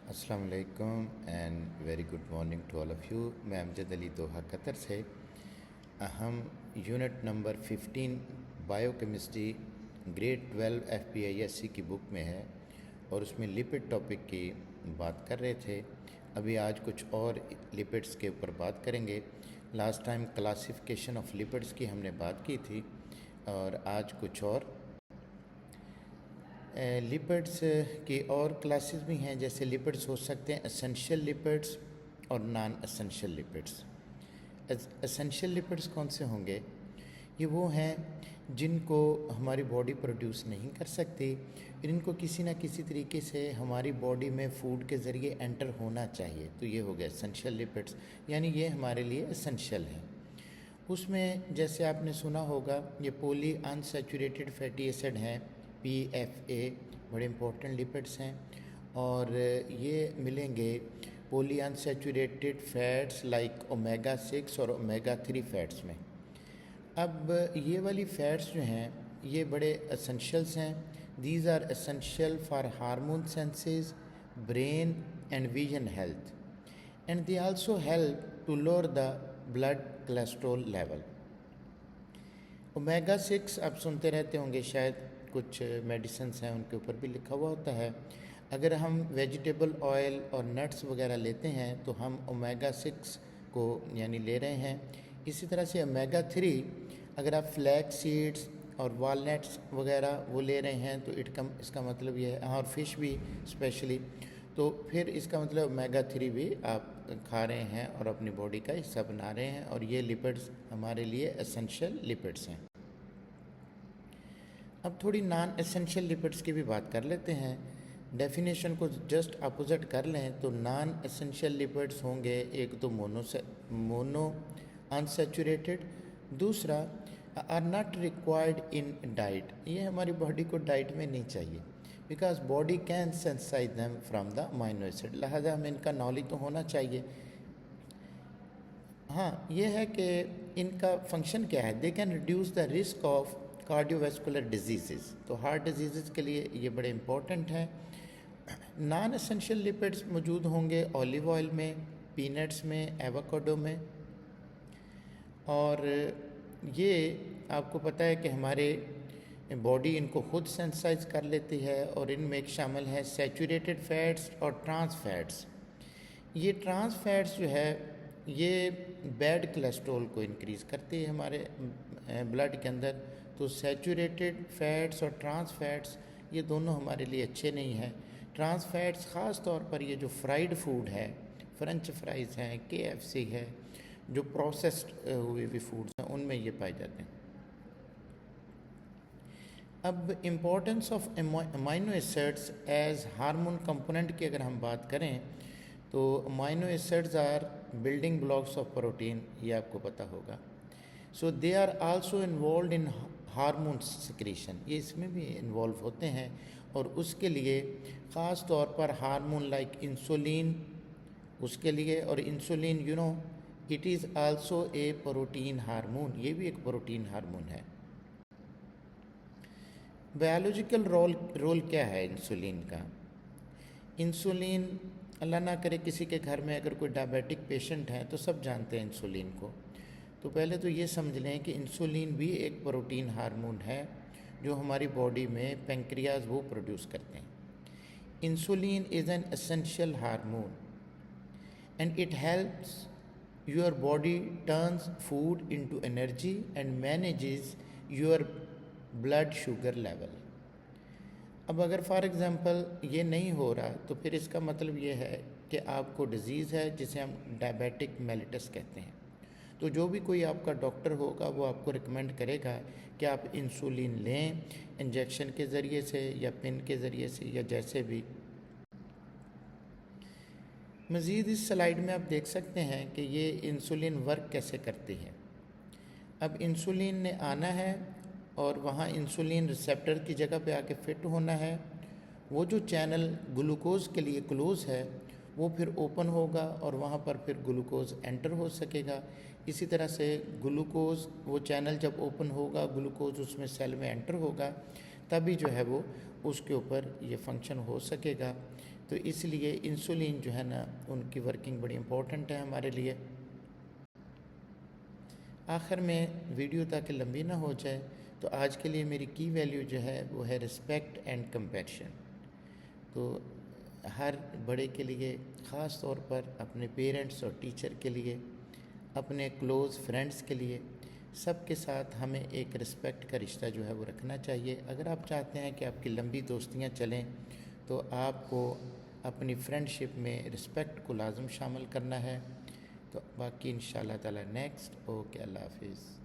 अस्सलाम वालेकुम and very good morning to all of you. मैं अमजद अली दोहा कतर से। हम unit number 15 biochemistry grade 12 FPISC की बुक में है और उसमें लिपिड टॉपिक की बात कर रहे थे। अभी आज कुछ और लिपिड्स के ऊपर बात करेंगे। Last time classification of lipids की हमने बात की थी और आज कुछ और लिपिड्स की और क्लासेस भी हैं। जैसे लिपिड्स हो सकते हैं एसेंशियल लिपिड्स और non essential lipids. Essential lipids कौन से होंगे? ये वो हैं जिनको हमारी बॉडी प्रोड्यूस नहीं कर सकती, इनको किसी ना किसी तरीके से हमारी बॉडी में फूड के ज़रिए एंटर होना चाहिए। तो ये हो गया एसेंशियल लिपिड्स, यानी ये हमारे लिए एसेंशियल हैं। उसमें जैसे आपने सुना होगा ये पॉली अनसैचुरेटेड फैटी एसिड हैं, PFA, बड़े इंपॉर्टेंट लिपिड्स हैं। और ये मिलेंगे poly unsaturated fats like omega 6 और ओमेगा 3 फैट्स में। अब ये वाली फैट्स जो हैं ये बड़े एसेंशियल्स हैं। These are essential for hormone senses, brain and vision health, and they also help to lower the blood cholesterol level. Omega 6 आप सुनते रहते होंगे, शायद कुछ मेडिसिन्स हैं उनके ऊपर भी लिखा हुआ होता है। अगर हम वेजिटेबल ऑयल और नट्स वगैरह लेते हैं तो हम ओमेगा 6 को यानी ले रहे हैं। इसी तरह से ओमेगा 3 अगर आप फ्लैक्स सीड्स और वॉलनट्स वगैरह वो ले रहे हैं तो इसका मतलब ये है, और फिश भी स्पेशली, तो फिर इसका मतलब ओमेगा 3 भी आप खा रहे हैं और अपनी बॉडी का हिस्सा बना रहे हैं, और ये लिपिड्स हमारे लिए एसेंशियल लिपिड्स हैं। अब थोड़ी नॉन एसेंशियल लिपिड्स की भी बात कर लेते हैं। डेफिनेशन को जस्ट अपोजिट कर लें तो नॉन एसेंशियल लिपिड्स होंगे, एक तो मोनो अनसैचुरेटेड, दूसरा are not required in diet. ये हमारी बॉडी को डाइट में नहीं चाहिए, because body can synthesize them from the amino acid, लिहाजा हमें इनका नॉलेज तो होना चाहिए। हाँ, ये है कि इनका फंक्शन क्या है, they can reduce the risk of cardiovascular disease, तो हार्ट डिजीज़ के लिए ये बड़े इंपॉर्टेंट हैं। नॉन एसेंशियल लिपिड्स मौजूद होंगे ऑलिव ऑयल में, पीनट्स में, एवोकाडो में, और ये आपको पता है कि हमारे बॉडी इनको खुद सेंसाइज कर लेती है, और इनमें एक शामिल है सैचुरेटेड फैट्स और ट्रांस फैट्स। ये ट्रांस फैट्स जो है ये बैड कोलेस्ट्रॉल को इंक्रीज़ करती है हमारे ब्लड के अंदर। तो सैचुरेटेड फैट्स और ट्रांस फैट्स ये दोनों हमारे लिए अच्छे नहीं हैं। ट्रांस फैट्स ख़ास तौर पर ये जो फ्राइड फूड है, फ्रेंच फ्राइज़ हैं, KFC है, जो प्रोसेस्ड हुए हुए फूड्स हैं, उनमें ये पाए जाते हैं। अब importance of amino acids as hormone component की अगर हम बात करें तो amino acids are building blocks of protein, ये आपको पता होगा। So they are also involve in hormone secretion, ये इसमें भी इन्वॉल्व होते हैं, और उसके लिए ख़ास तौर पर हार्मोन लाइक इंसुलिन उसके लिए, और insulin it is also a protein hormone, ये भी एक प्रोटीन हार्मोन है। बायोलॉजिकल रोल क्या है इंसुलिन का? इंसुलिन, अल्लाह ना करे किसी के घर में अगर कोई डायबिटिक पेशेंट है तो सब जानते हैं इंसुलिन को। तो पहले तो ये समझ लें कि इंसुलिन भी एक प्रोटीन हार्मोन है जो हमारी बॉडी में पेंक्रियाज वो प्रोड्यूस करते हैं। Insulin is an essential hormone and it helps your body turns food into energy and manages your blood sugar level. अब अगर फॉर एग्ज़ाम्पल ये नहीं हो रहा तो फिर इसका मतलब ये है कि आपको डिज़ीज़ है जिसे हम डायबिटिक मेलिटस कहते हैं। तो जो भी कोई आपका डॉक्टर होगा वो आपको रिकमेंड करेगा कि आप इंसुलिन लें, इंजेक्शन के ज़रिए से या पिन के ज़रिए से या जैसे भी। मज़ीद इस स्लाइड में आप देख सकते हैं कि ये इंसुलिन वर्क कैसे करती है। अब इंसुलिन ने आना है और वहाँ इंसुलिन रिसेप्टर की जगह पे आके फिट होना है। वो जो चैनल ग्लूकोज के लिए क्लोज है वो फिर ओपन होगा और वहाँ पर फिर ग्लूकोज एंटर हो सकेगा। इसी तरह से ग्लूकोज, वो चैनल जब ओपन होगा, ग्लूकोज उसमें सेल में एंटर होगा, तभी जो है वो उसके ऊपर ये फंक्शन हो सकेगा। तो इसलिए इंसुलिन जो है ना उनकी वर्किंग बड़ी इम्पोर्टेंट है हमारे लिए। आखिर में वीडियो ताकि लंबी ना हो जाए तो आज के लिए मेरी की वैल्यू जो है वो है रिस्पेक्ट एंड कंपैशन। तो हर बड़े के लिए, ख़ास तौर पर अपने पेरेंट्स और टीचर के लिए, अपने क्लोज़ फ्रेंड्स के लिए, सब के साथ हमें एक रिस्पेक्ट का रिश्ता जो है वो रखना चाहिए। अगर आप चाहते हैं कि आपकी लंबी दोस्तियां चलें तो आपको अपनी फ्रेंडशिप में रिस्पेक्ट को लाजम शामिल करना है। तो बाकी इंशाल्लाह ताला नेक्स्ट। ओके, अल्लाह हाफिज़।